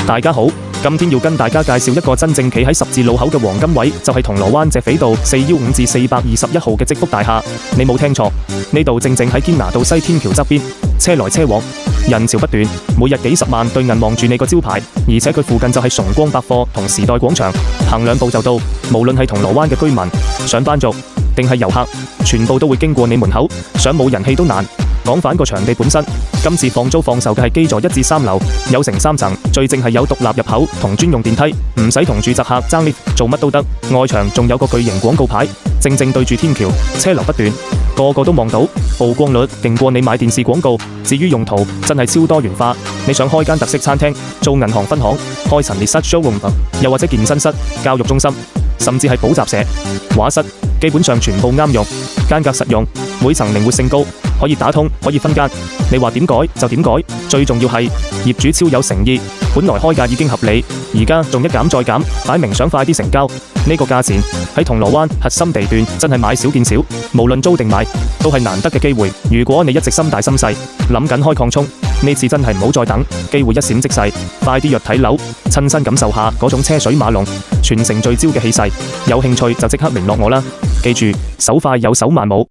大家好，今天要跟大家介紹一個真正企喺十字路口嘅黃金位，就係銅鑼灣謝斐道415至421號嘅積福大廈。你冇聽錯，呢度正喺堅拿道西天橋側邊，車來車往，人潮不斷，每日幾十萬對銀望住你個招牌，而且佢附近就係崇光百貨同時代廣場，行2步就到。無論係銅鑼灣嘅居民、上班族定係遊客，全部都會經過你門口，想冇人氣都難。講返個場地本身，今次放租放售嘅係基座1至3樓，有成3層，最正係有獨立入口同專用電梯，唔使同住宅客爭 lift，做乜都得。外牆仲有個巨型廣告牌，正對住天橋，車流不斷，個個都望到，曝光率勁過你買電視廣告。至於用途，真係超多元化，你想開間特色餐廳、做銀行分行、開陳列室 showroom， 又或者健身室、教育中心，甚至係補習社、畫室，基本上全部啱用，間隔實用，每層靈活性高，可以打通，可以分間，你話點改就點改。最重要係業主超有誠意，本來開價已經合理，而家仲一減再減，擺明想快啲成交。呢個價錢喺銅鑼灣核心地段真係買少見少，無論租定買都係難得嘅機會。如果你一直心大心細，諗緊開擴充，呢次真係唔好再等，機會一閃即逝，快啲約睇樓，親身感受下嗰種車水馬龍、全城聚焦嘅氣勢。有興趣就即刻聯絡我啦，記住手快有手慢冇。